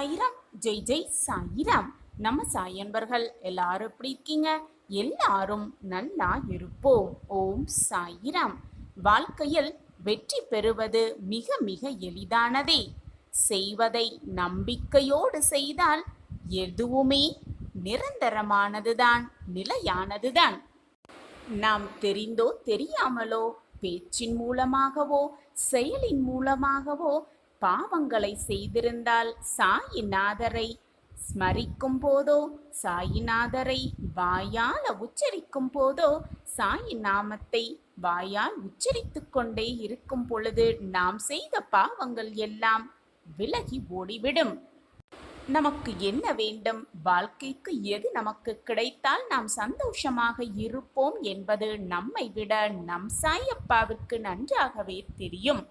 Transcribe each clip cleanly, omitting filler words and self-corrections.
சாயிராம். ஜெய் ஜெய் சாயிராம். நம்ம சாய் அன்பர்கள் எல்லாரும் எப்படி இருக்கீங்க? எல்லாரும் நல்லா இருப்போம். ஓம் சாயிராம். வாழ்க்கையில் வெற்றி பெறுவது மிக மிக எளிதானதே. செய்வதை நம்பிக்கையோடு செய்தால் எதுவுமே நிரந்தரமானதுதான், நிலையானதுதான். நாம் தெரிந்தோ தெரியாமலோ, பேச்சின் மூலமாகவோ செயலின் மூலமாகவோ பாவங்களை செய்திருந்தால் சாயிநாதரை ஸ்மரிக்கும் போதோ, சாயிநாதரை வாயால் உச்சரிக்கும் போதோ, சாயி நாமத்தை வாயால் உச்சரித்து கொண்டே இருக்கும் பொழுது நாம் செய்த பாவங்கள் எல்லாம் விலகி ஓடிவிடும். நமக்கு என்ன வேண்டும், வாழ்க்கைக்கு எது நமக்கு கிடைத்தால் நாம் சந்தோஷமாக இருப்போம் என்பது நம்மை விட நம் சாயப்பாவிற்கு நன்றாகவே தெரியும்.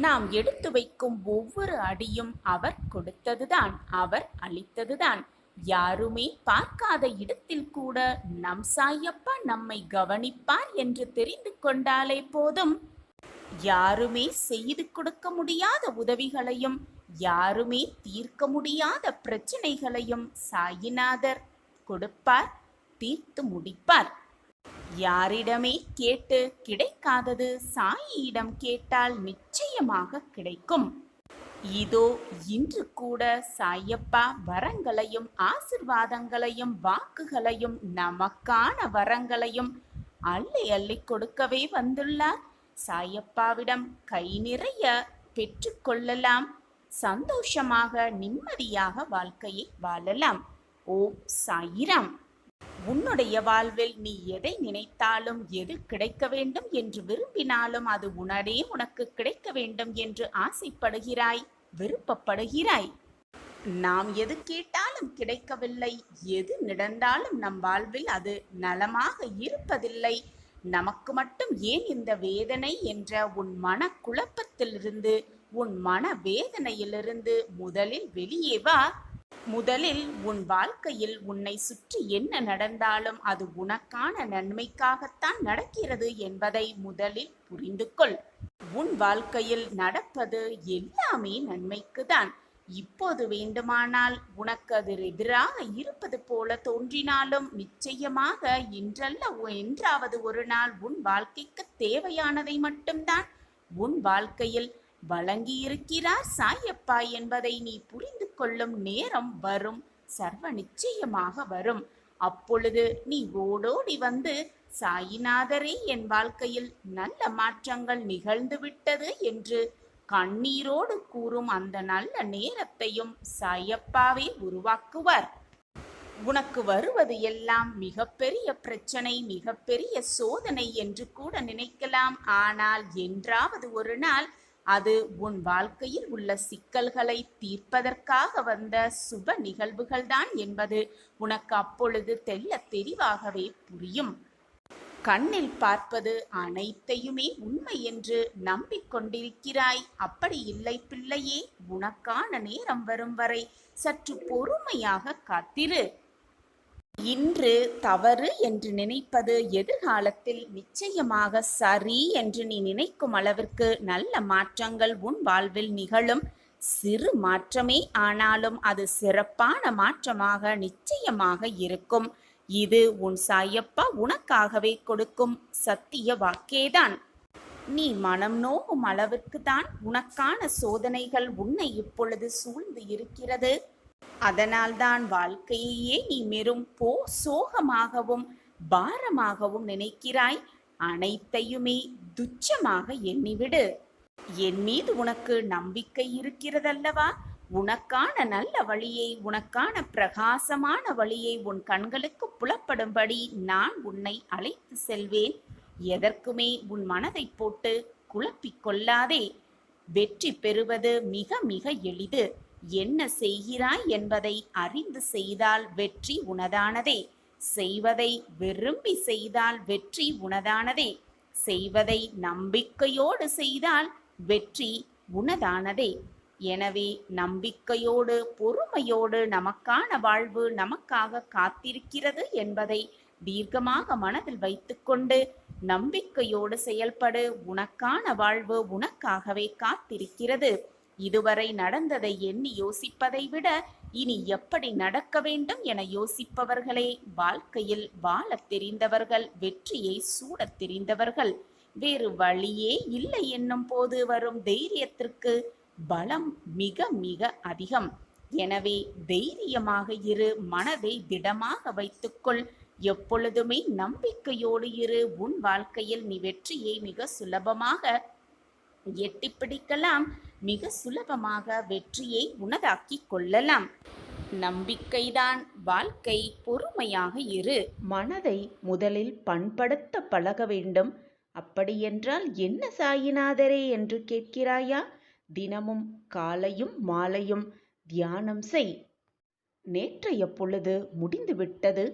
நாம் எடுத்து வைக்கும் ஒவ்வொரு அடியும் அவர் கொடுத்ததுதான், அவர் அளித்ததுதான். யாருமே பார்க்காத இடத்தில் கூட நம் சாயப்பா நம்மை கவனிப்பார் என்று தெரிந்து கொண்டாலே போதும். யாருமே செய்து கொடுக்க முடியாத உதவிகளையும், யாருமே தீர்க்க முடியாத பிரச்சனைகளையும் சாயிநாதர் கொடுப்பார், தீர்த்து முடிப்பார். யாரிடமே கேட்டு கிடைக்காதது சாயியிடம் கேட்டால் நிச்சயமாக கிடைக்கும். இதோ இன்று கூட சாயப்பா வரங்களையும் ஆசிர்வாதங்களையும் வாக்குகளையும் நமக்கான வரங்களையும் அள்ளி அள்ளி கொடுக்கவே வந்துள்ளார். சாயப்பாவிடம் கை நிறைய பெற்றுக்கொள்ளலாம். சந்தோஷமாக நிம்மதியாக வாழ்க்கையை வாழலாம். ஓம் சாயிராம். உன்னுடைய வாழ்வில் நீ எதை நினைத்தாலும், எது கிடைக்க வேண்டும் என்று விரும்பினாலும் அது உடனே உனக்கு கிடைக்க வேண்டும் என்று ஆசைப்படுகிறாய், விருப்பப்படுகிறாய். நாம் எது கேட்டாலும் கிடைக்கவில்லை, எது நடந்தாலும் நம் வாழ்வில் அது நலமாக இருப்பதில்லை. நமக்கு மட்டும் ஏன் இந்த வேதனை என்ற உன் மன குழப்பத்திலிருந்து, உன் மன வேதனையிலிருந்து முதலில் வெளியே வா. முதலில் உன் வாழ்க்கையில் உன்னை சுற்றி என்ன நடந்தாலும் அது உனக்கான நன்மைக்காகத்தான் நடக்கிறது என்பதை முதலில் புரிந்து கொள். உன் வாழ்க்கையில் நடப்பது எல்லாமே நன்மைக்குதான். இப்போது வேண்டுமானால் உனக்கு அது எதிராக இருப்பது போல தோன்றினாலும் நிச்சயமாக இன்றல்ல என்றாவது ஒரு நாள் உன் வாழ்க்கைக்கு தேவையானதை மட்டும்தான் உன் வாழ்க்கையில் வழங்கியிருக்கிறார் சாயப்பா என்பதை நீ புரிந்து கொள்ளும் நேரம் வரும், சர்வ நிச்சயமாக வரும். அப்பொழுது நீ ஓடோடி வந்து, சாயிநாதரே என் வாழ்க்கையில் நல்ல மாற்றங்கள் நிகழ்ந்துவிட்டது என்று கண்ணீரோடு கூறும் அந்த நல்ல நேரத்தையும் சாயப்பாவே உருவாக்குவார். உனக்கு வருவது எல்லாம் மிகப்பெரிய பிரச்சனை, மிகப்பெரிய சோதனை என்று கூட நினைக்கலாம். ஆனால் என்றாவது ஒரு நாள் அது உன் வாழ்க்கையில் உள்ள சிக்கல்களை தீர்ப்பதற்காக வந்த சுப நிகழ்வுகள்தான் என்பது உனக்கு அப்பொழுது தெள்ளத் தெளிவாகவே புரியும். கண்ணில் பார்ப்பது அனைத்தையுமே உண்மை என்று நம்பிக்கொண்டிருக்கிறாய். அப்படி இல்லை பிள்ளையே. உனக்கான நேரம் வரும் வரை சற்று பொறுமையாக காத்திரு. இன்று தவறு என்று நினைப்பது எதிர்காலத்தில் நிச்சயமாக சரி என்று நீ நினைக்கும் அளவிற்கு நல்ல மாற்றங்கள் உன் வாழ்வில் நிகழும். சிறு மாற்றமே ஆனாலும் அது சிறப்பான மாற்றமாக நிச்சயமாக இருக்கும். இது உன் சாயப்பா உனக்காகவே கொடுக்கும் சத்திய வாக்கேதான். நீ மனம் நோகும் அளவிற்கு தான் உனக்கான சோதனைகள் உன்னை இப்பொழுது சூழ்ந்து இருக்கிறது. அதனால்தான் வாழ்க்கையே நீ வெறும் சோகமாகவும் பாரமாகவும் நினைக்கிறாய். அனைத்தையுமே துச்சமாக எண்ணிவிடு. என் மீது உனக்கு நம்பிக்கை இருக்கிறதல்லவா? உனக்கான நல்ல வழியை, உனக்கான பிரகாசமான வழியை உன் கண்களுக்கு புலப்படும்படி நான் உன்னை அழைத்து செல்வேன். எதற்குமே உன் மனதை போட்டு குழப்பிக் கொள்ளாதே. வெற்றி பெறுவது மிக மிக எளிது. என்ன செய்கிறாய் என்பதை அறிந்து செய்தால் வெற்றி உனதானதே. செய்வதை விரும்பி செய்தால் வெற்றி உனதானதே. செய்வதை நம்பிக்கையோடு செய்தால் வெற்றி உனதானதே. எனவே நம்பிக்கையோடு பொறுமையோடு நமக்கான வாழ்வு நமக்காக காத்திருக்கிறது என்பதை தீர்க்கமாக மனதில் வைத்துக்கொண்டு நம்பிக்கையோடு செயல்படு. உனக்கான வாழ்வு உனக்காகவே காத்திருக்கிறது. இதுவரை நடந்ததை எண்ணி யோசிப்பதை விட இனி எப்படி நடக்க வேண்டும் என யோசிப்பவர்களே வாழ்க்கையில் வாழத் தெரிந்தவர்கள், வெற்றியை சூடத் தெரிந்தவர்கள். வேறு வழியே இல்லை என்னும் போது வரும் தைரியத்திற்கு பலம் மிக மிக அதிகம். எனவே தைரியமாக இரு, மனதை திடமாக வைத்துக்கொள், எப்பொழுதுமே நம்பிக்கையோடு இரு. உன் வாழ்க்கையில் நீ வெற்றியை மிக சுலபமாக எட்டி பிடிக்கலாம், மிக சுலபமாக வெற்றியை உனதாக்கிக் கொள்ளலாம். நம்பிக்கைதான் வாழ்க்கை. பொறுமையாக இரு. மனதை முதலில் பண்படுத்த பழக வேண்டும். அப்படியென்றால் என்ன சாயிநாதரே என்று கேட்கிறாயா? தினமும் காலையும் மாலையும் தியானம் செய். நேற்றைய பொழுது முடிந்துவிட்டது,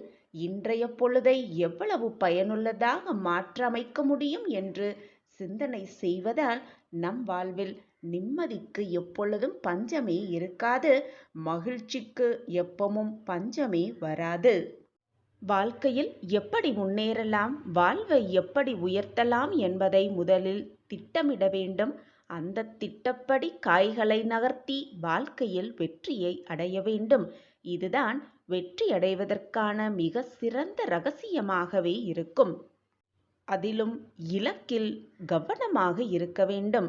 இன்றைய பொழுதை எவ்வளவு பயனுள்ளதாக மாற்றமைக்க முடியும் என்று சிந்தனை செய்வதால் நம் வாழ்வில் நிம்மதிக்கு எப்பொழுதும் பஞ்சமே இருக்காது, மகிழ்ச்சிக்கு எப்பவும் பஞ்சமே வராது. வாழ்க்கையில் எப்படி முன்னேறலாம், வாழ்வை எப்படி உயர்த்தலாம் என்பதை முதலில் திட்டமிட வேண்டும். அந்த திட்டப்படி காய்களை நகர்த்தி வாழ்க்கையில் வெற்றியை அடைய வேண்டும். இதுதான் வெற்றி அடைவதற்கான மிக சிறந்த இரகசியமாகவே இருக்கும். அதிலும் இலக்கில் கவனமாக இருக்க வேண்டும்.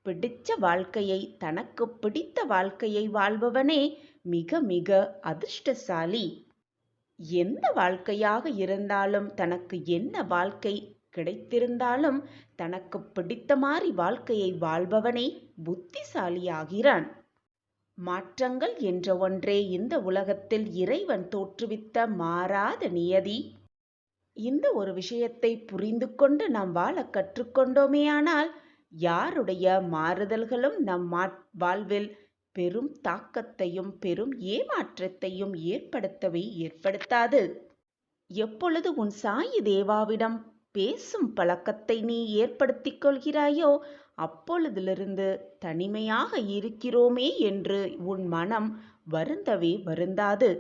பிடிச்ச வாழ்க்கையை, தனக்கு பிடித்த வாழ்க்கையை வாழ்பவனே மிக மிக அதிர்ஷ்டசாலி. எந்த வாழ்க்கையாக இருந்தாலும், தனக்கு என்ன வாழ்க்கை கிடைத்திருந்தாலும் தனக்கு பிடித்த மாதிரி வாழ்க்கையை வாழ்பவனே புத்திசாலியாகிறான். மாற்றங்கள் என்ற ஒன்றே இந்த உலகத்தில் இறைவன் தோற்றுவித்த மாறாத நியதி. இந்த ஒரு விஷயத்தை புரிந்து கொண்டு நாம் வாழ கற்றுக்கொண்டோமேயானால் யாருடைய மாறுதல்களும் நம் வாழ்வில் பெரும் தாக்கத்தையும் பெரும் ஏமாற்றத்தையும் ஏற்படுத்தாது. எப்பொழுது உன் சாயி தேவாவிடம் பேசும் பழக்கத்தை நீ ஏற்படுத்திக் கொள்கிறாயோ அப்பொழுதிலிருந்து தனிமையாக இருக்கிறோமே என்று உன் மனம் வருந்தவே வருந்தாது.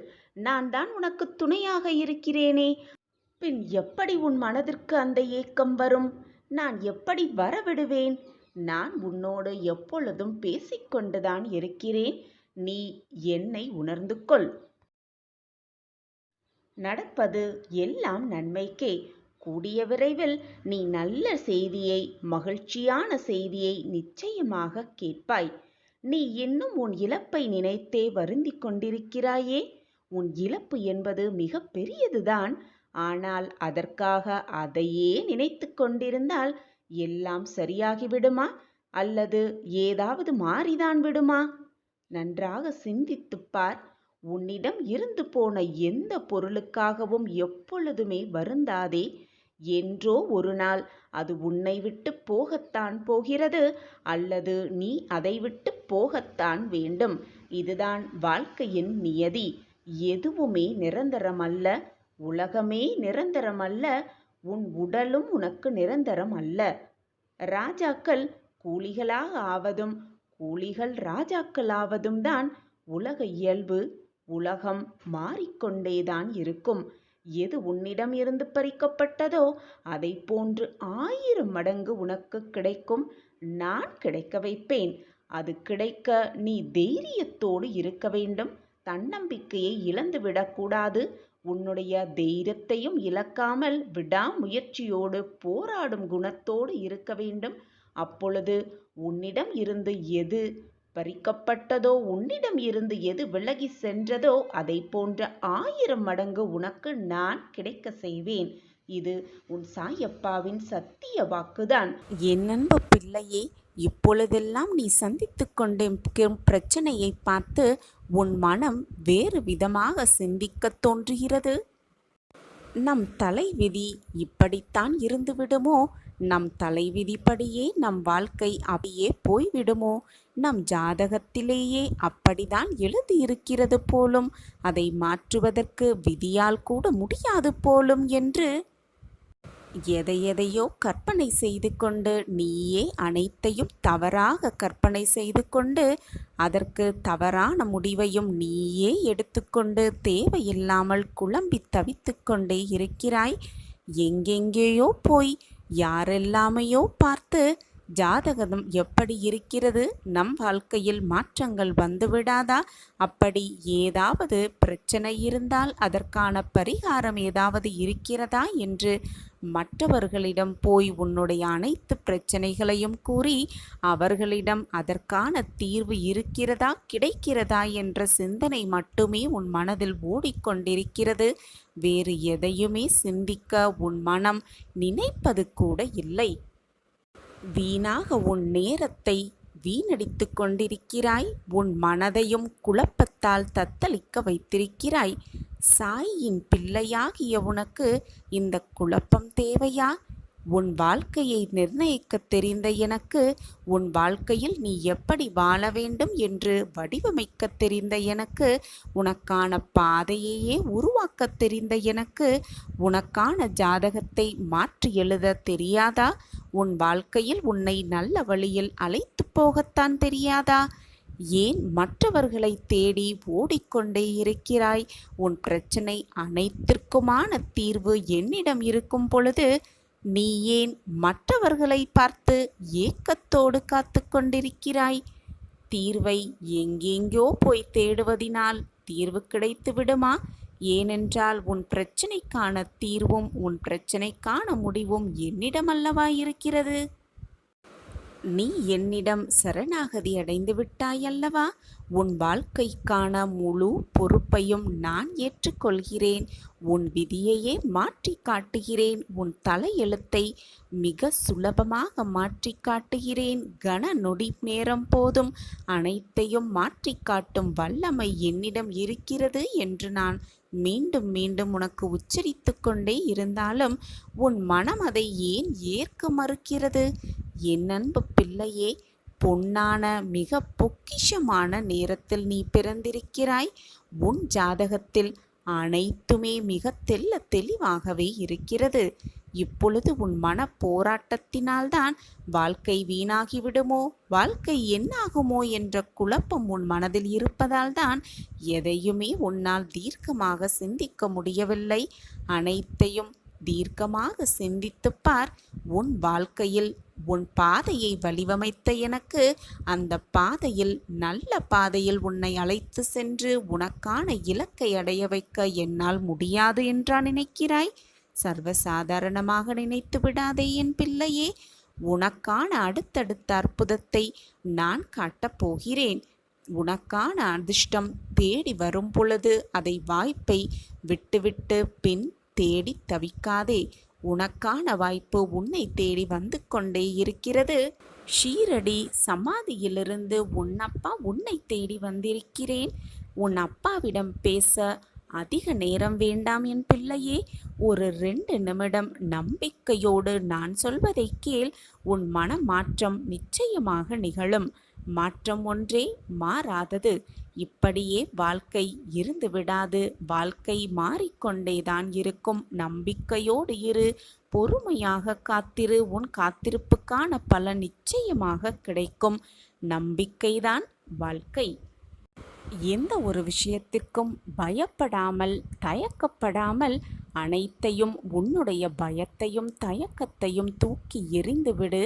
நான் தான் உனக்கு துணையாக இருக்கிறேனே, பின் எப்படி உன் மனதிற்கு அந்த ஏக்கம் வரும்? நான் எப்படி வரவிடுவேன்? நான் உன்னோடு எப்பொழுதும் பேசிக்கொண்டுதான் இருக்கிறேன். நீ என்னை உணர்ந்து கொள். நடப்பது எல்லாம் நன்மைக்கே. கூடிய விரைவில் நீ நல்ல செய்தியை, மகிழ்ச்சியான செய்தியை நிச்சயமாக கேட்பாய். நீ இன்னும் உன் இழப்பை நினைத்தே வருந்திக் கொண்டிருக்கிறாயே. உன் இழப்பு என்பது மிக பெரியதுதான். ஆனால் அதற்காக அதையே நினைத்து கொண்டிருந்தால் எல்லாம் சரியாகிவிடுமா? அல்லது ஏதாவது மாறிதான் விடுமா? நன்றாக சிந்தித்துப்பார். உன்னிடம் இருந்து போன எந்த பொருளுக்காகவும் எப்பொழுதுமே வருந்தாதே. என்றோ ஒரு நாள் அது உன்னை விட்டு போகத்தான் போகிறது, அல்லது நீ அதை விட்டு போகத்தான் வேண்டும். இதுதான் வாழ்க்கையின் நியதி. எதுவுமே நிரந்தரமல்ல. உலகமே நிரந்தரமல்ல. உன் உடலும் உனக்கு நிரந்தரம் அல்ல. ராஜாக்கள் கூலிகளாக ஆவதும் கூலிகள் ராஜாக்கள் ஆவதும் தான் உலக இயல்பு. உலகம் மாறிக்கொண்டேதான் இருக்கும். எது உன்னிடம் இருந்து பறிக்கப்பட்டதோ அதை போன்று 1000 மடங்கு உனக்கு கிடைக்கும். நான் கிடைக்க வைப்பேன். அது கிடைக்க நீ தைரியத்தோடு இருக்க வேண்டும். தன்னம்பிக்கையை இழந்துவிடக்கூடாது. உன்னுடைய தைரியத்தையும் இழக்காமல் விடாமுயற்சியோடு போராடும் குணத்தோடு இருக்க வேண்டும். அப்பொழுது உன்னிடம் இருந்து எது பறிக்கப்பட்டதோ, உன்னிடம் இருந்து எது விலகி சென்றதோ அதை போன்ற 1000 மடங்கு உனக்கு நான் கிடைக்க செய்வேன். இது உன் சாயப்பாவின் சத்திய வாக்குதான். என் அன்பு பிள்ளையே, இப்பொழுதெல்லாம் நீ சந்தித்துக் கொண்டிருக்கும் பிரச்சனையை பார்த்து உன் மனம் வேறு விதமாக சிந்திக்க தோன்றுகிறது. நம் தலைவிதி இப்படித்தான் இருந்துவிடுமோ? நம் தலைவிதிப்படியே நம் வாழ்க்கை அப்படியே போய்விடுமோ? நம் ஜாதகத்திலேயே அப்படிதான் எழுதியிருக்கிறது போலும், அதை மாற்றுவதற்கு விதியால் கூட முடியாது போலும் என்று எதையோ கற்பனை செய்து கொண்டு நீயே அனைத்தையும் தவறாக கற்பனை செய்து கொண்டு அதற்கு தவறான முடிவையும் நீயே எடுத்துக்கொண்டு தேவையில்லாமல் குழம்பி தவித்து கொண்டே இருக்கிறாய். எங்கெங்கேயோ போய் யாரெல்லாமையோ பார்த்து ஜாதகம் எப்படி இருக்கிறது? நம் வாழ்க்கையில் மாற்றங்கள் வந்துவிடாதா? அப்படி ஏதாவது பிரச்சனை இருந்தால் அதற்கான பரிகாரம் ஏதாவது இருக்கிறதா என்று மற்றவர்களிடம் போய் உன்னுடைய அனைத்து பிரச்சனைகளையும் கூறி அவர்களிடம் அதற்கான தீர்வு இருக்கிறதா, கிடைக்கிறதா என்ற சிந்தனை மட்டுமே உன் மனதில் ஓடிக்கொண்டிருக்கிறது. வேறு எதையுமே சிந்திக்க உன் மனம் நினைப்பது கூட இல்லை. வீணாக உன் நேரத்தை வீணடித்து கொண்டிருக்கிறாய். உன் மனதையும் குழப்பத்தால் தத்தளிக்க வைத்திருக்கிறாய். சாயின் பிள்ளையாகிய உனக்கு இந்த குழப்பம் தேவையா? உன் வாழ்க்கையை நிர்ணயிக்க தெரிந்த எனக்கு, உன் வாழ்க்கையில் நீ எப்படி வாழ வேண்டும் என்று வடிவமைக்க தெரிந்த எனக்கு, உனக்கான பாதையையே உருவாக்க தெரிந்த எனக்கு, உனக்கான ஜாதகத்தை மாற்றி எழுத தெரியாதா? உன் வாழ்க்கையில் உன்னை நல்ல வழியில் அழைத்து போகத்தான் தெரியாதா? ஏன் மற்றவர்களை தேடி ஓடிக்கொண்டே இருக்கிறாய்? உன் பிரச்சனை அனைத்திற்குமான தீர்வு என்னிடம் இருக்கும் பொழுது நீ ஏன் மற்றவர்களை பார்த்து ஏக்கத்தோடு காத்து கொண்டிருக்கிறாய்? தீர்வை எங்கெங்கோ போய் தேடுவதினால் தீர்வு கிடைத்து விடுமா? ஏனென்றால் உன் பிரச்சனைக்கான தீர்வும் உன் பிரச்சனைக்கான முடிவும் என்னிடம் அல்லவா இருக்கிறது. நீ என்னிடம் சரணாகதி அடைந்து விட்டாய் அல்லவா? உன் வாழ்க்கைக்கான முழு பொறுப்பையும் நான் ஏற்றுக்கொள்கிறேன். உன் விதியையே மாற்றி காட்டுகிறேன். உன் தலையெழுத்தை மிக சுலபமாக மாற்றி காட்டுகிறேன். கன நொடி நேரம் போதும் அனைத்தையும் மாற்றி காட்டும் வல்லமை என்னிடம் இருக்கிறது என்று நான் மீண்டும் மீண்டும் உனக்கு உச்சரித்து கொண்டே இருந்தாலும் உன் மனம் அதை ஏன் ஏற்க மறுக்கிறது? என் அன்பு பிள்ளையே, பொன்னான மிக பொக்கிஷமான நேரத்தில் நீ பிறந்திருக்கிறாய். உன் ஜாதகத்தில் அனைத்துமே மிக தெளிவாகவே இருக்கிறது. இப்பொழுது உன் மன போராட்டத்தினால்தான் வாழ்க்கை வீணாகிவிடுமோ, வாழ்க்கை என்னாகுமோ என்ற குழப்பம் உன் மனதில் இருப்பதால் தான் எதையுமே உன்னால் தீர்க்கமாக சிந்திக்க முடியவில்லை. அனைத்தையும் தீர்க்கமாக சிந்தித்துப் பார். உன் வாழ்க்கையில் உன் பாதையை வடிவமைத்த எனக்கு அந்த பாதையில் நல்ல பாதையில் உன்னை அழைத்து சென்று உனக்கான இலக்கை அடைய வைக்க என்னால் முடியாது என்றா நினைக்கிறாய்? சர்வசாதாரணமாக நினைத்து விடாதே என் பிள்ளையே. உனக்கான அடுத்தடுத்த அற்புதத்தை நான் காட்டப் போகிறேன். உனக்கான அதிர்ஷ்டம் தேடி வரும் பொழுது அதை வாய்ப்பை விட்டுவிட்டு பின் தேடி தவிக்காதே. உனக்கான வாய்ப்பு உன்னை தேடி வந்து கொண்டே இருக்கிறது. ஷீரடி சமாதியிலிருந்து உன் அப்பா உன்னை தேடி வந்திருக்கிறேன். உன் அப்பாவிடம் பேச அதிக நேரம் வேண்டாம் என் பிள்ளையே. ஒரு 2 நிமிடம் நம்பிக்கையோடு நான் சொல்வதை கேள். உன் மன மாற்றம் நிச்சயமாக நிகழும். மாற்றம் ஒன்றே மாறாதது. இப்படியே வாழ்க்கை இருந்து விடாது. வாழ்க்கை மாறிக்கொண்டேதான் இருக்கும். நம்பிக்கையோடு இரு. பொறுமையாக காத்திரு. உன் காத்திருப்புக்கான பலன் நிச்சயமாக கிடைக்கும். நம்பிக்கைதான் வாழ்க்கை. எந்த ஒரு விஷயத்திற்கும் பயப்படாமல் தயக்கப்படாமல் அனைத்தையும் உன்னுடைய பயத்தையும் தயக்கத்தையும் தூக்கி எறிந்துவிடு.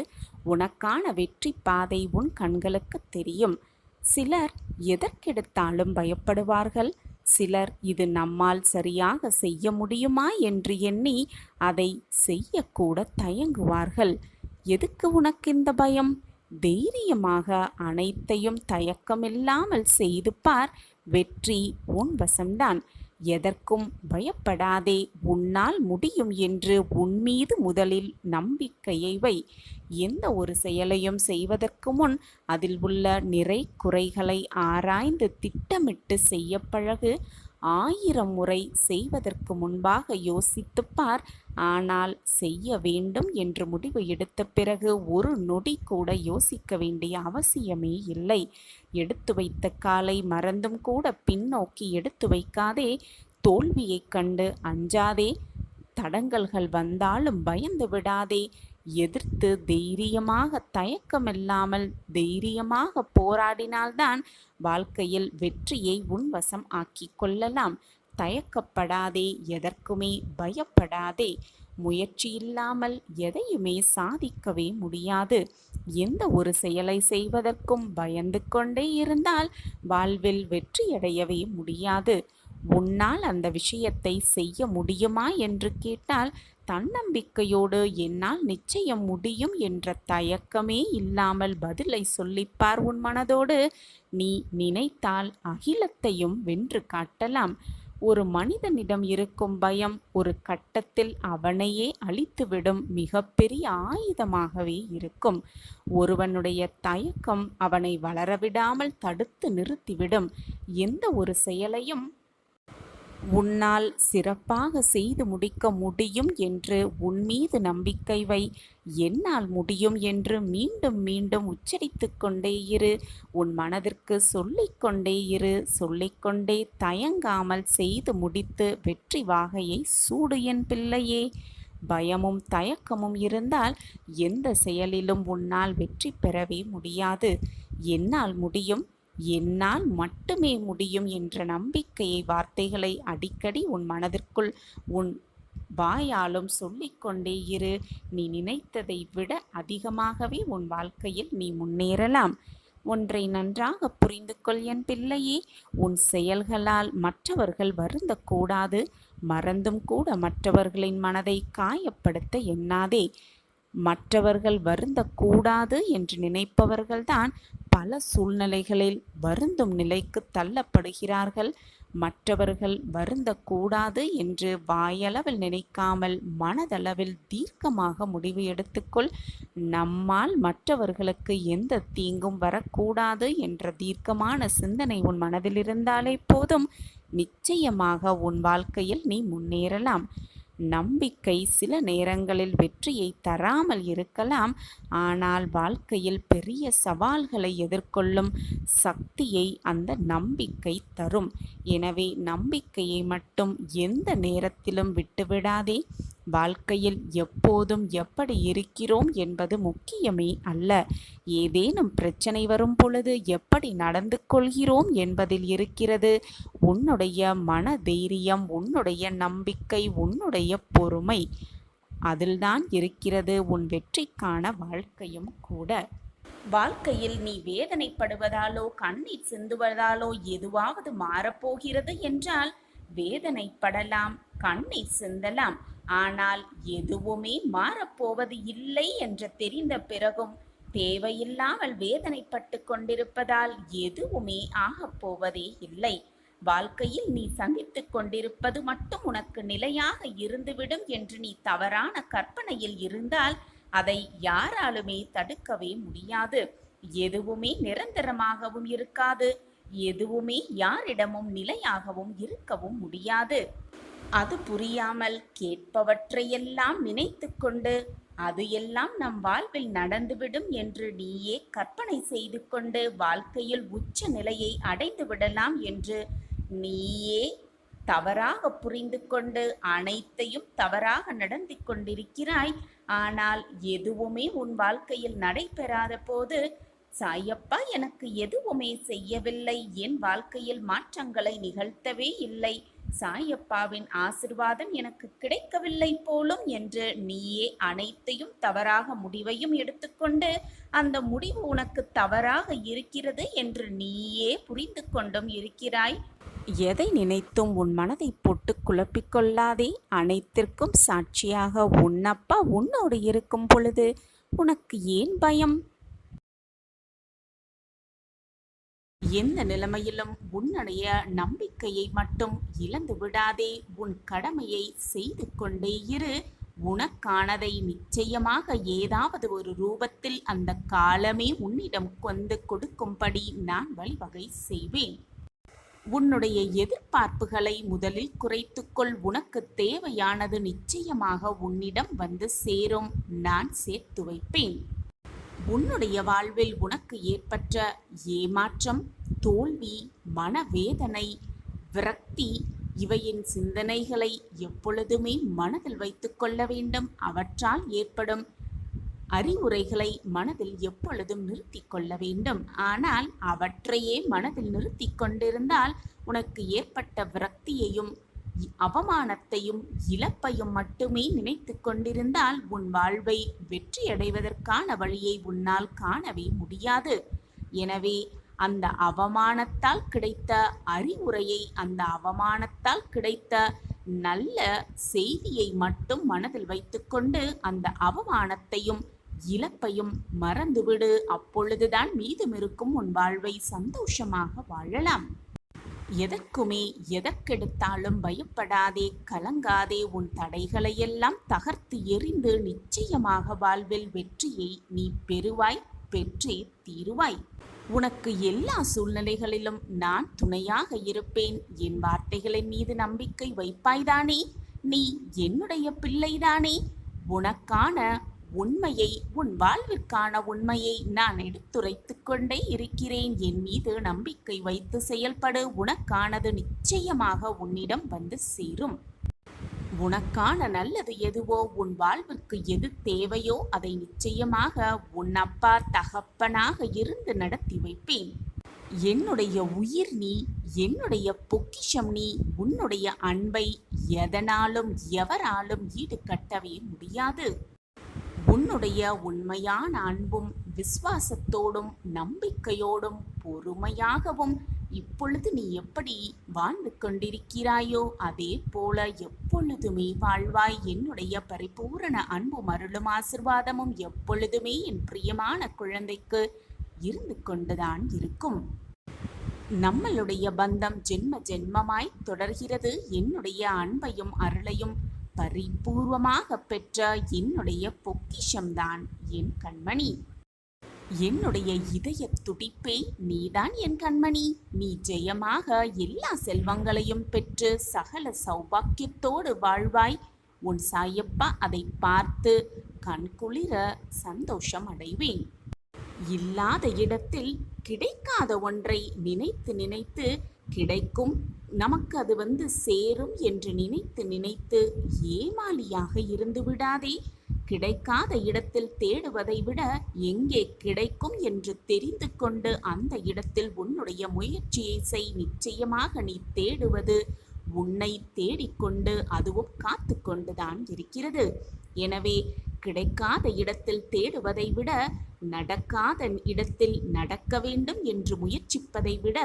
உனக்கான வெற்றி பாதை உன் கண்களுக்கு தெரியும். சிலர் எதற்கெடுத்தாலும் பயப்படுவார்கள். சிலர் இது நம்மால் சரியாக செய்ய முடியுமா என்று எண்ணி அதை செய்யக்கூட தயங்குவார்கள். எதுக்கு உனக்கு இந்த பயம்? தைரியமாக அனைத்தையும் தயக்கமில்லாமல் செய்து பார். வெற்றி உன் வசம்தான். எதற்கும் பயப்படாதே. உன்னால் முடியும் என்று உன் மீது முதலில் நம்பிக்கையை வை. எந்த ஒரு செயலையும் செய்வதற்கு முன் அதில் உள்ள நிறை குறைகளை ஆராய்ந்து திட்டமிட்டு செய்ய பழகு. 1000 முறை செய்வதற்கு முன்பாக யோசித்துப் பார். ஆனால் செய்ய வேண்டும் என்று முடிவு எடுத்த பிறகு ஒரு நொடி கூட யோசிக்க வேண்டிய அவசியமே இல்லை. எடுத்து வைத்த காலை மறந்தும் கூட பின்னோக்கி எடுத்து வைக்காதே. தோல்வியைக் கண்டு அஞ்சாதே. தடங்கல்கள் வந்தாலும் பயந்து விடாதே. எதிர்த்து தைரியமாக தயக்கமில்லாமல் தைரியமாக போராடினால்தான் வாழ்க்கையில் வெற்றியை உன்வசம் ஆக்கிக் கொள்ளலாம். தயக்கப்படாதே. எதற்குமே பயப்படாதே. முயற்சி இல்லாமல் எதையுமே சாதிக்கவே முடியாது. எந்த ஒரு செயலை செய்வதற்கும் பயந்து கொண்டே இருந்தால் வாழ்வில் வெற்றியடையவே முடியாது. உன்னால் அந்த விஷயத்தை செய்ய முடியுமா என்று கேட்டால் தன்னம்பிக்கையோடு என்னால் நிச்சயம் முடியும் என்ற தயக்கமே இல்லாமல் பதிலை சொல்லிப்பார் உன் மனதோடு. நீ நினைத்தால் அகிலத்தையும் வென்று காட்டலாம். ஒரு மனிதனிடம் இருக்கும் பயம் ஒரு கட்டத்தில் அவனையே அழித்துவிடும் மிகப்பெரிய ஆயுதமாகவே இருக்கும். ஒருவனுடைய தயக்கம் அவனை வளரவிடாமல் தடுத்து நிறுத்திவிடும். எந்த ஒரு செயலையும் உன்னால் சிறப்பாக செய்து முடிக்க முடியும் என்று உன் மீது நம்பிக்கை வை. என்னால் முடியும் என்று மீண்டும் மீண்டும் உச்சரித்து கொண்டே இரு. உன் மனதிற்கு சொல்லிக்கொண்டே இரு. சொல்லிக்கொண்டே தயங்காமல் செய்து முடித்து வெற்றி வாகையை சூடு என் பிள்ளையே. பயமும் தயக்கமும் இருந்தால் எந்த செயலிலும் உன்னால் வெற்றி பெறவே முடியாது. என்னால் முடியும், என்னால் மட்டுமே முடியும் என்ற நம்பிக்கையை வார்த்தைகளை அடிக்கடி உன் மனதிற்குள் உன் வாயாலும் சொல்லிக்கொண்டே இரு. நீ நினைத்ததை விட அதிகமாகவே உன் வாழ்க்கையில் நீ முன்னேறலாம். ஒன்றை நன்றாக புரிந்து கொள் என் பிள்ளையே. உன் செயல்களால் மற்றவர்கள் வருந்தக்கூடாது. மறந்தும் கூட மற்றவர்களின் மனதை காயப்படுத்த எண்ணாதே. மற்றவர்கள் வருந்தக்கூடாது என்று நினைப்பவர்கள்தான் பல சூழ்நிலைகளில் வருந்தும் நிலைக்கு தள்ளப்படுகிறார்கள். மற்றவர்கள் வருந்தக்கூடாது என்று வாயளவில் நினைக்காமல் மனதளவில் தீர்க்கமாக முடிவு எடுத்துக்கொள். நம்மால் மற்றவர்களுக்கு எந்த தீங்கும் வரக்கூடாது என்ற தீர்க்கமான சிந்தனை உன் மனதில் இருந்தாலே போதும். நிச்சயமாக உன் வாழ்க்கையில் நீ முன்னேறலாம். நம்பிக்கை சில நேரங்களில் வெற்றியை தராமல் இருக்கலாம். ஆனால் வாழ்க்கையில் பெரிய சவால்களை எதிர்கொள்ளும் சக்தியை அந்த நம்பிக்கை தரும். எனவே நம்பிக்கையை மட்டும் எந்த நேரத்திலும் விட்டுவிடாதே. வாழ்க்கையில் எப்போதும் எப்படி இருக்கிறோம் என்பது முக்கியமே அல்ல. ஏதேனும் பிரச்சனை வரும் பொழுது எப்படி நடந்து கொள்கிறோம் என்பதில் இருக்கிறது உன்னுடைய மன தைரியம், உன்னுடைய நம்பிக்கை, உன்னுடைய பொறுமை. அதில்தான் இருக்கிறது உன் வெற்றிக்கான வாழ்க்கையும் கூட. வாழ்க்கையில் நீ வேதனைப்படுவதாலோ கண்ணீர் சிந்துவதாலோ எதுவாவது மாறப்போகிறது என்றால் வேதனைப்படலாம், கண்ணீர் சிந்தலாம். ஆனால் எதுவுமே மாறப்போவது இல்லை என்று தெரிந்த பிறகும் தேவையில்லாமல் வேதனைப்பட்டு கொண்டிருப்பதால் எதுவுமே ஆகப்போவதே இல்லை. வாழ்க்கையில் நீ சந்தித்துக் கொண்டிருப்பது மட்டும் உனக்கு நிலையாக இருந்துவிடும் என்று நீ தவறான கற்பனையில் இருந்தால் அதை யாராலுமே தடுக்கவே முடியாது. எதுவுமே நிரந்தரமாகவும் இருக்காது. எதுவுமே யாரிடமும் நிலையாகவும் இருக்கவும் முடியாது. அது புரியாமல் கேட்பவற்றையெல்லாம் நினைத்து கொண்டு அது எல்லாம் நம் வாழ்வில் நடந்துவிடும் என்று நீயே கற்பனை செய்து கொண்டு வாழ்க்கையில் உச்ச நிலையை அடைந்து விடலாம் என்று நீயே தவறாக புரிந்து கொண்டு அனைத்தையும் தவறாக நடந்து கொண்டிருக்கிறாய். ஆனால் எதுவுமே உன் வாழ்க்கையில் நடைபெறாத போது சாயப்பா எனக்கு எதுவுமே செய்யவில்லை, என் வாழ்க்கையில் மாற்றங்களை நிகழ்த்தவே இல்லை, சாயப்பாவின் ஆசிர்வாதம் எனக்கு கிடைக்கவில்லை போலும் என்று நீயே அனைத்தையும் தவறாக முடிவையும் எடுத்துக்கொண்டு அந்த முடிவு உனக்கு தவறாக இருக்கிறது என்று நீயே புரிந்து கொண்டும் இருக்கிறாய். எதை நினைத்தும் உன் மனதை போட்டு குழப்பிக்கொள்ளாதே. அனைத்திற்கும் சாட்சியாக உன்னப்பா உன்னோடு இருக்கும் பொழுது உனக்கு ஏன் பயம்? எந்த நிலைமையிலும் உன்னுடைய நம்பிக்கையை மட்டும் இழந்து விடாதே. உன் கடமையை செய்து கொண்டே இரு. உனக்கானதை நிச்சயமாக ஏதாவது ஒரு ரூபத்தில் அந்த காலமே உன்னிடம் கொண்டு கொடுக்கும்படி நான் வழிவகை செய்வேன். உன்னுடைய எதிர்பார்ப்புகளை முதலில் குறைத்துக்கொள். உனக்கு தேவையானது நிச்சயமாக உன்னிடம் வந்து சேரும். நான் சேர்த்து வைப்பேன். உன்னுடைய வாழ்வில் உனக்கு ஏற்பட்ட ஏமாற்றம், தோல்வி, மனவேதனை, விரக்தி இவையின் சிந்தனைகளை எப்பொழுதுமே மனதில் வைத்து கொள்ள வேண்டும். அவற்றால் ஏற்படும் அறிவுரைகளை மனதில் எப்பொழுதும் நிறுத்தி கொள்ள வேண்டும். ஆனால் அவற்றையே மனதில் நிறுத்தி கொண்டிருந்தால் உனக்கு ஏற்பட்ட விரக்தியையும் அவமானத்தையும் இழப்பையும் மட்டுமே நினைத்து கொண்டிருந்தால் உன் வாழ்வை வெற்றியடைவதற்கான வழியை உன்னால் காணவே முடியாது. எனவே அந்த அவமானத்தால் கிடைத்த அறிவுரையை, அந்த அவமானத்தால் கிடைத்த நல்ல செய்தியை மட்டும் மனதில் வைத்துக்கொண்டு அந்த அவமானத்தையும் இழப்பையும் மறந்துவிடு. அப்பொழுதுதான் மீதமிருக்கும் உன் வாழ்வை சந்தோஷமாக வாழலாம். எதற்குமே எதற்கெடுத்தாலும் பயப்படாதே, கலங்காதே. உன் தடைகளையெல்லாம் தகர்த்து எறிந்து நிச்சயமாக வாழ்வில் வெற்றியை நீ பெறுவாய், பெற்றே தீருவாய். உனக்கு எல்லா சூழ்நிலைகளிலும் நான் துணையாக இருப்பேன். என் வார்த்தைகளின் மீது நம்பிக்கை வைப்பாய்தானே? நீ என்னுடைய பிள்ளைதானே? உனக்கான உண்மையை, உன் வாழ்விற்கான உண்மையை நான் எடுத்துரைத்துக் கொண்டே இருக்கிறேன். என் மீது நம்பிக்கை வைத்து செயல்படு. உனக்கானது நிச்சயமாக உன்னிடம் வந்து சேரும். உனக்கான நல்லது எதுவோ, உன் வாழ்விற்கு எது தேவையோ அதை நிச்சயமாக உன் அப்பா தகப்பனாக இருந்து நடத்தி வைப்பேன். என்னுடைய உயிர் நீ, என்னுடைய பொக்கிஷம் நீ. உன்னுடைய அன்பை எதனாலும் எவராலும் ஈடுகட்டவே முடியாது. உன்னுடைய உண்மையான அன்பும் விசுவாசத்தோடும் நம்பிக்கையோடும் பொறுமையாகவும் இப்பொழுது நீ எப்படி வாழ்ந்து கொண்டிருக்கிறாயோ அதே போல எப்பொழுதுமே வாழ்வாய். என்னுடைய பரிபூரண அன்பும் அருளும் ஆசிர்வாதமும் எப்பொழுதுமே என் பிரியமான குழந்தைக்கு இருந்து கொண்டுதான் இருக்கும். நம்மளுடைய பந்தம் ஜென்ம ஜென்மமாய் தொடர்கிறது. என்னுடைய அன்பையும் அருளையும் பரிபூர்வமாக பெற்ற என்னுடைய பொக்கிஷம்தான் என் கண்மணி. என்னுடைய இதய துடிப்பே நீதான் என் கண்மணி. நீ ஜெயமாக எல்லா செல்வங்களையும் பெற்று சகல சௌபாக்கியத்தோடு வாழ்வாய். உன் சாயப்பா அதை பார்த்து கண்குளிர சந்தோஷம் அடைவேன். இல்லாத இடத்தில் கிடைக்காத ஒன்றை நினைத்து நினைத்து கிடைக்கும், நமக்கு அது வந்து சேரும் என்று நினைத்து நினைத்து ஏமாளியாக இருந்து விடாதே. கிடைக்காத இடத்தில் தேடுவதை விட எங்கே கிடைக்கும் என்று தெரிந்து கொண்டு அந்த இடத்தில் உன்னுடைய முயற்சியை செய். நிச்சயமாக நீ தேடுவது உன்னை தேடிக்கொண்டு அதுவும் காத்து கொண்டுதான் இருக்கிறது. எனவே கிடைக்காத இடத்தில் தேடுவதை விட நடக்காத இடத்தில் நடக்க வேண்டும் என்று முயற்சிப்பதை விட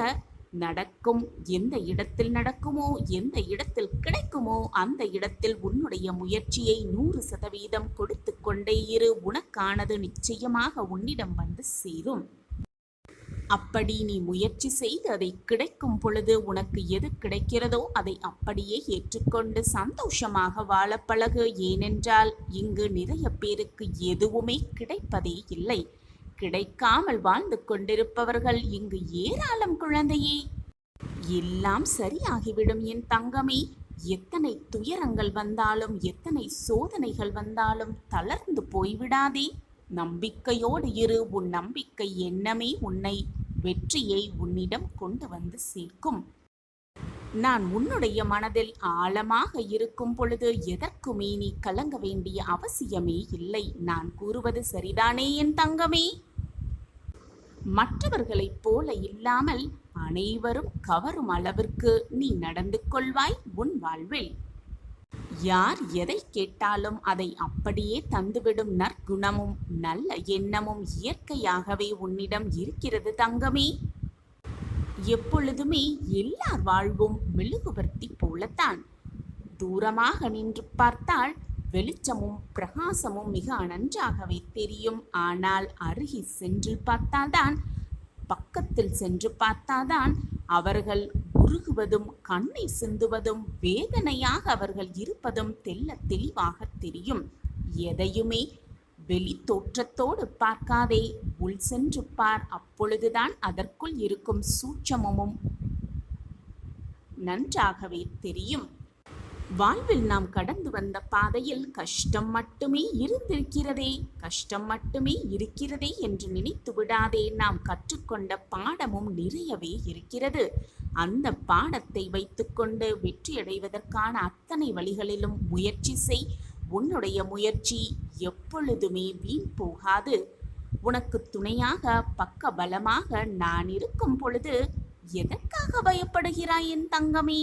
நடக்கும் எந்த இடத்தில் நடக்குமோ, எந்த இடத்தில் கிடைக்குமோ அந்த இடத்தில் உன்னுடைய முயற்சியை 100% கொடுத்து கொண்டே இரு. உனக்கானது நிச்சயமாக உன்னிடம் வந்து சேரும். அப்படி நீ முயற்சி செய்து அதை கிடைக்கும் பொழுது உனக்கு எது கிடைக்கிறதோ அதை அப்படியே ஏற்றுக்கொண்டு சந்தோஷமாக வாழ பழகு. ஏனென்றால் இங்கு நிறைய பேருக்கு எதுவுமே கிடைப்பதே இல்லை. கிடைக்காமல் வாழ்ந்து கொண்டிருப்பவர்கள் இங்கு ஏராளம் குழந்தையே. எல்லாம் சரியாகிவிடும் என் தங்கமே. எத்தனை துயரங்கள் வந்தாலும், எத்தனை சோதனைகள் வந்தாலும் தளர்ந்து போய்விடாதே. நம்பிக்கையோடு இரு. உன் நம்பிக்கை எண்ணமே உன்னை வெற்றியை உன்னிடம் கொண்டு வந்து சேர்க்கும். நான் உன்னுடைய மனதில் ஆழமாக இருக்கும் பொழுது எதற்குமே நீ கலங்க வேண்டிய அவசியமே இல்லை. நான் கூறுவது சரிதானே என் தங்கமே? மற்றவர்களைப் போல இல்லாமல் அனைவரும் கவரும் அளவிற்கு நீ நடந்து கொள்வாய் உன் வாழ்வில். யார் எதை கேட்டாலும் அதை அப்படியே தந்துவிடும் நற்குணமும் நல்ல எண்ணமும் இயற்கையாகவே உன்னிடம் இருக்கிறது தங்கமே. எப்பொழுதுமே எல்லார் வாழ்வும் மெழுகுவர்த்தி போலத்தான். தூரமாக நின்று பார்த்தால் வெளிச்சமும் பிரகாசமும் மிக நன்றாகவே தெரியும். ஆனால் அருகி சென்று பார்த்தால்தான், பக்கத்தில் சென்று பார்த்தால்தான் அவர்கள் உருகுவதும் கண்ணீர் சிந்துவதும் வேதனையாக அவர்கள் இருப்பதும் தெல்ல தெளிவாக தெரியும். எதையுமே வெளி தோற்றத்தோடு பார்க்காதே, உள் சென்று பார். அப்பொழுதுதான் அதற்குள் இருக்கும் சூட்சமும் நன்றாகவே தெரியும். வாழ்வில் நாம் கடந்து வந்த பாதையில் கஷ்டம் மட்டுமே இருந்திருக்கிறதே, கஷ்டம் மட்டுமே இருக்கிறதே என்று நினைத்து விடாதே. நாம் கற்றுக்கொண்ட பாடமும் நிறையவே இருக்கிறது. அந்த பாடத்தை வைத்துக்கொண்டு வெற்றியடைவதற்கான அத்தனை வழிகளிலும் முயற்சி செய். உன்னுடைய முயற்சி எப்பொழுதுமே வீண் போகாது. உனக்கு துணையாக பக்க பலமாக நான் இருக்கும் பொழுது எதற்காக பயப்படுகிறாய் என் தங்கமே?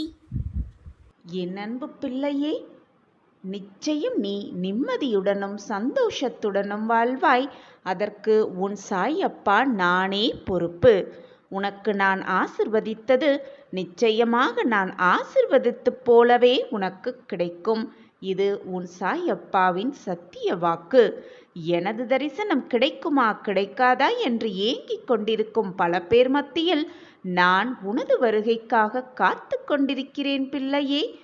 என் அன்பு பிள்ளையே, நிச்சயம் நீ நிம்மதியுடனும் சந்தோஷத்துடனும் வாழ்வாய். அதற்கு உன் சாய் அப்பா நானே பொறுப்பு. உனக்கு நான் ஆசிர்வதித்தது நிச்சயமாக நான் ஆசிர்வதித்துப் போலவே உனக்கு கிடைக்கும். இது உன் சாய் அப்பாவின் சத்திய வாக்கு. எனது தரிசனம் கிடைக்குமா கிடைக்காதா என்று ஏங்கிக் கொண்டிருக்கும் பல பேர் மத்தியில் நான் உனது வருகைக்காக காத்து கொண்டிருக்கிறேன் பிள்ளையே.